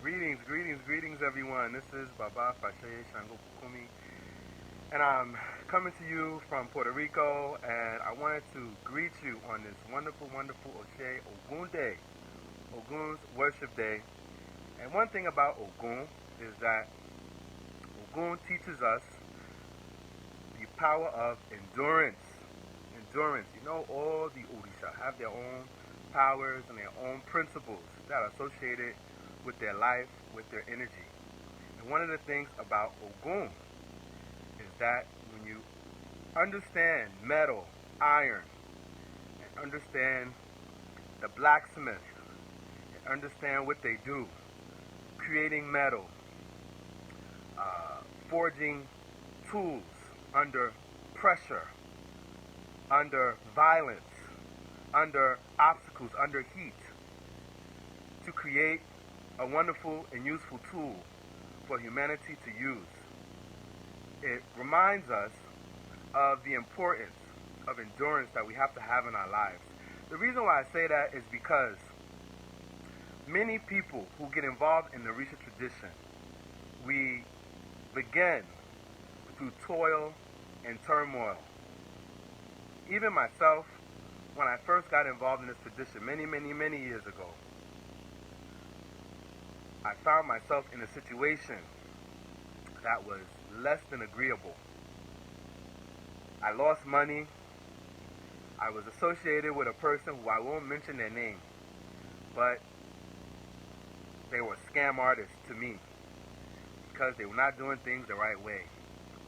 Greetings, everyone. This is Baba Fashe Shango Kukumi, and I'm coming to you from Puerto Rico, and I wanted to greet you on this wonderful Oshe Ogun Day, Ogun's Worship Day. And one thing about Ogun is that Ogun teaches us the power of endurance. You know, all the Orisa have their own powers and their own principles that are associated with their life, with their energy. And one of the things about Ogun is that when you understand metal, iron, and understand the blacksmith, and understand what they do, creating metal, forging tools under pressure, under violence, under obstacles, under heat, to create a wonderful and useful tool for humanity to use. It reminds us of the importance of endurance that we have to have in our lives. The reason why I say that is because many people who get involved in the Orisa tradition, we begin through toil and turmoil. Even myself, when I first got involved in this tradition many years ago, I found myself in a situation that was less than agreeable. I lost money. I was associated with a person who I won't mention their name, but they were scam artists to me because they were not doing things the right way.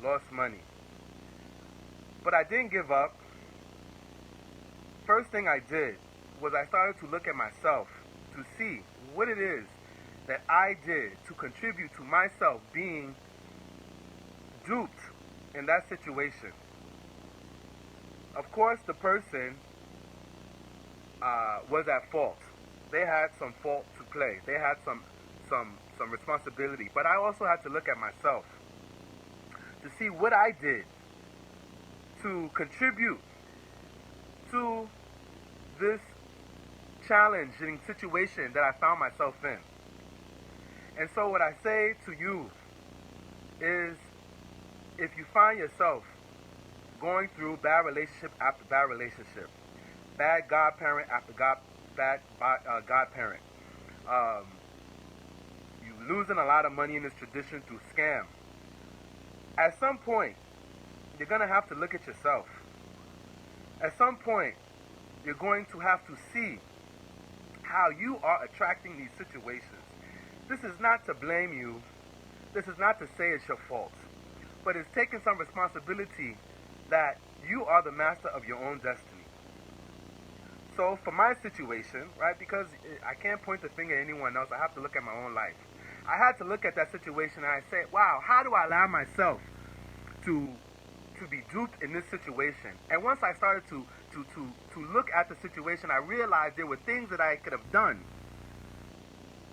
Lost money. But I didn't give up. First thing I did was I started to look at myself to see what it is that I did to contribute to myself being duped in that situation. Of course, the person was at fault. They had some fault to play. They had some responsibility. But I also had to look at myself to see what I did to contribute to this challenging situation that I found myself in. And so what I say to you is, if you find yourself going through bad relationship after bad relationship, bad godparent after bad godparent, you losing a lot of money in this tradition through scam, at some point, you're going to have to look at yourself. At some point, you're going to have to see how you are attracting these situations. This is not to blame you. This is not to say it's your fault. But it's taking some responsibility that you are the master of your own destiny. So for my situation, right, because I can't point the finger at anyone else, I have to look at my own life. I had to look at that situation and I said, wow, how do I allow myself to be duped in this situation? And once I started to look at the situation, I realized there were things that I could have done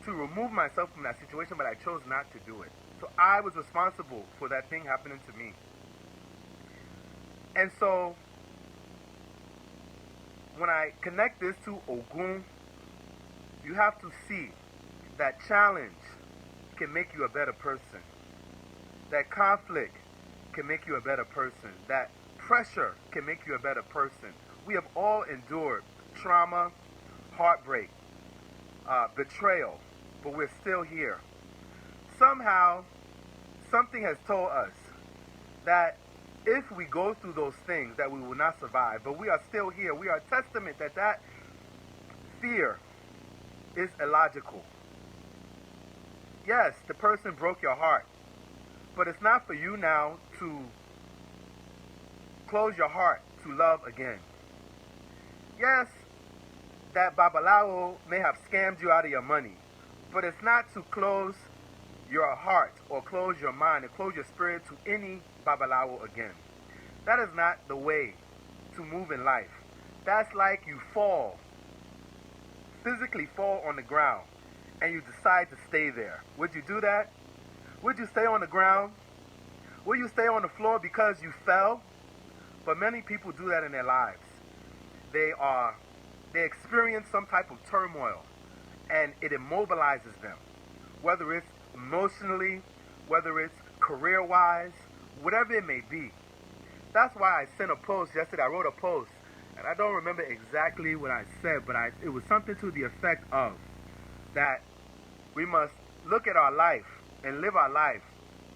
to remove myself from that situation, but I chose not to do it. So I was responsible for that thing happening to me. And so when I connect this to Ogun, you have to see that challenge can make you a better person. That conflict can make you a better person. That pressure can make you a better person. We have all endured trauma, heartbreak, betrayal, but we're still here. Somehow, something has told us that if we go through those things, that we will not survive, but we are still here. We are a testament that fear is illogical. Yes, the person broke your heart, but it's not for you now to close your heart to love again. Yes, that Babalawo may have scammed you out of your money, but it's not to close your heart or close your mind or close your spirit to any Babalawo again. That is not the way to move in life. That's like you fall, physically fall on the ground, and you decide to stay there. Would you do that? Would you stay on the ground? Will you stay on the floor because you fell? But many people do that in their lives. They experience some type of turmoil, and it immobilizes them. whether it's emotionally, whether it's career-wise, whatever it may be. That's why I sent a post yesterday. I wrote a post, and I don't remember exactly what I said, but it was something to the effect of that we must look at our life and live our life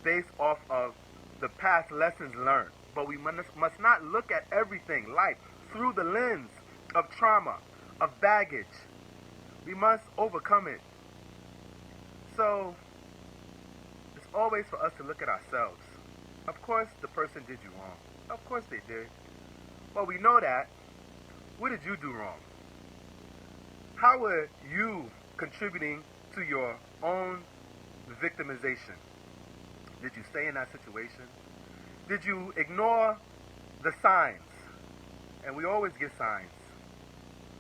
based off of the past lessons learned. But we must not look at everything, life, through the lens of trauma, of baggage. We must overcome it. So, it's always for us to look at ourselves. Of course, the person did you wrong. Of course they did. But we know that. What did you do wrong? How are you contributing to your own victimization? Did you stay in that situation? Did you ignore the signs? And we always get signs.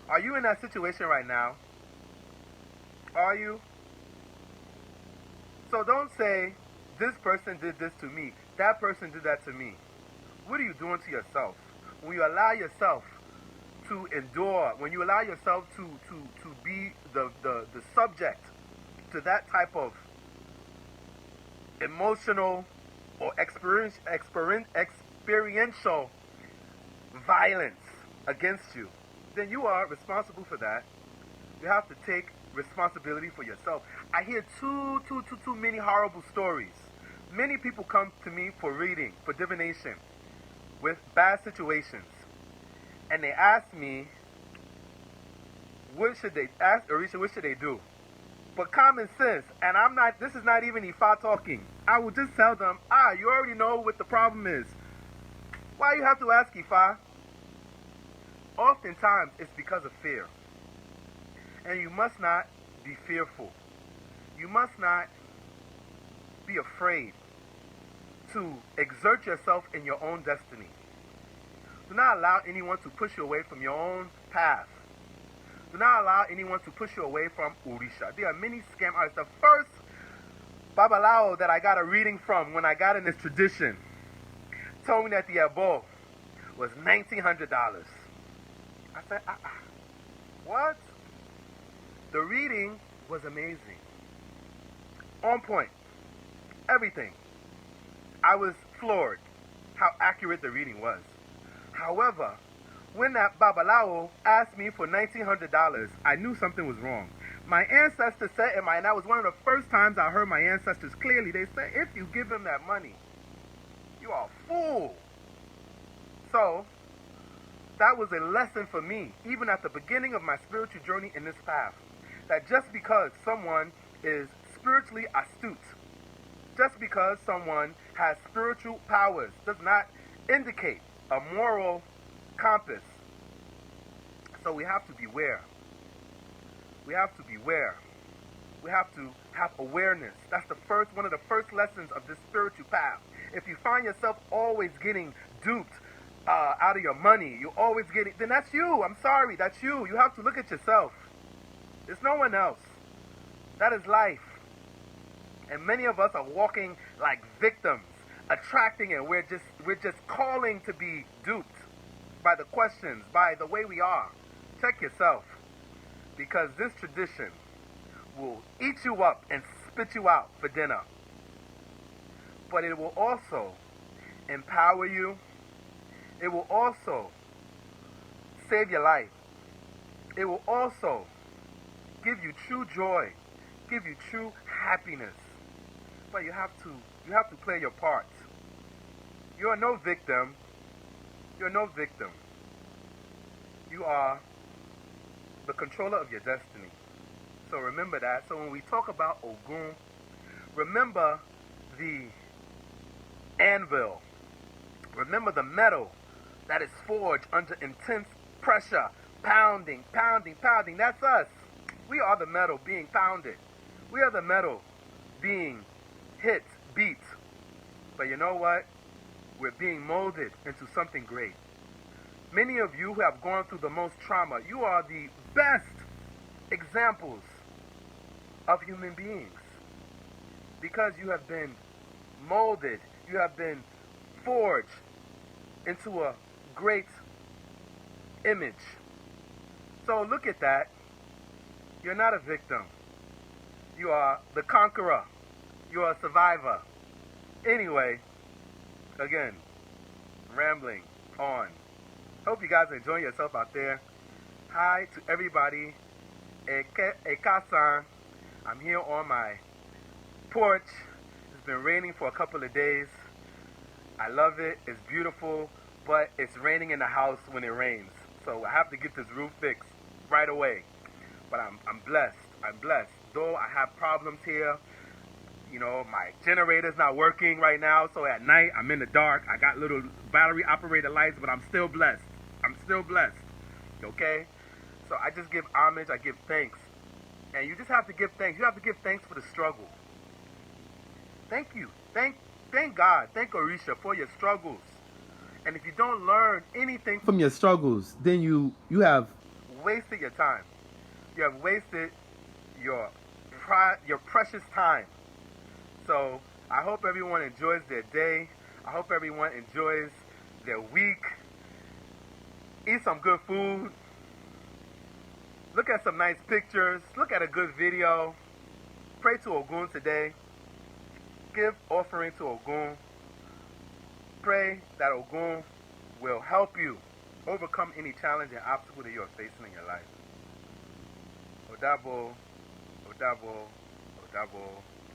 Are you in that situation right now? Are you? So don't say, this person did this to me, that person did that to me. What are you doing to yourself? When you allow yourself to endure, when you allow yourself to be the subject to that type of emotional or experiential violence against you, then you are responsible for that. You have to take responsibility for yourself. I hear too many horrible stories. Many people come to me for reading, for divination, with bad situations. And they ask me, what should they do? But common sense, and this is not even Ifa talking. I will just tell them, you already know what the problem is. Why you have to ask Ifa? Oftentimes, it's because of fear. And you must not be fearful. You must not be afraid to exert yourself in your own destiny. Do not allow anyone to push you away from your own path. Do not allow anyone to push you away from Orisha. There are many scam artists. The first Babalao that I got a reading from when I got in this tradition told me that the Ebo was $1,900. I said, what? The reading was amazing. On point. Everything. I was floored how accurate the reading was. However, when that Babalao asked me for $1,900, I knew something was wrong. My ancestors said, and that was one of the first times I heard my ancestors clearly. They said, if you give him that money, you are a fool. So, that was a lesson for me, even at the beginning of my spiritual journey in this path, that just because someone is spiritually astute, just because someone has spiritual powers, does not indicate a moral compass. So we have to beware. We have to beware. We have to have awareness. That's one of the first lessons of this spiritual path. If you find yourself always getting duped out of your money, you're always getting, then that's you. I'm sorry, that's you. You have to look at yourself. There's no one else. That is life. And many of us are walking like victims, attracting, and we're just calling to be duped by the questions, by the way we are. Check yourself, because this tradition will eat you up and spit you out for dinner. But it will also empower you. It will also save your life. It will also give you true joy, give you true happiness. But you have to play your part. You are no victim. You're no victim. You are the controller of your destiny. So remember that. So when we talk about Ogun, remember the anvil. Remember the metal that is forged under intense pressure. Pounding, pounding, pounding. That's us. We are the metal being pounded. We are the metal being hit, beat. But you know what? We're being molded into something great. Many of you who have gone through the most trauma, you are the best examples of human beings. Because you have been molded, you have been forged into a great image. So look at that. You're not a victim. You are the conqueror. You are a survivor. Anyway, again, rambling on. Hope you guys are enjoying yourself out there. Hi to everybody. Eka-san. I'm here on my porch. It's been raining for a couple of days. I love it. It's beautiful, but it's raining in the house when it rains. So I have to get this roof fixed right away. But I'm blessed. I'm blessed. Though I have problems here. You know, my generator's not working right now, so at night I'm in the dark. I got little battery operated lights, but I'm still blessed. I'm still blessed. Okay? So I just give homage, I give thanks. And you just have to give thanks. You have to give thanks for the struggle. Thank you. Thank God. Thank Orisha for your struggles. And if you don't learn anything from your struggles, then you have wasted your time. You have wasted your precious time. So I hope everyone enjoys their day. I hope everyone enjoys their week. Eat some good food. Look at some nice pictures. Look at a good video. Pray to Ogun today. Give offering to Ogun. Pray that Ogun will help you overcome any challenge and obstacle that you are facing in your life. Odabo, Odabo, Odabo.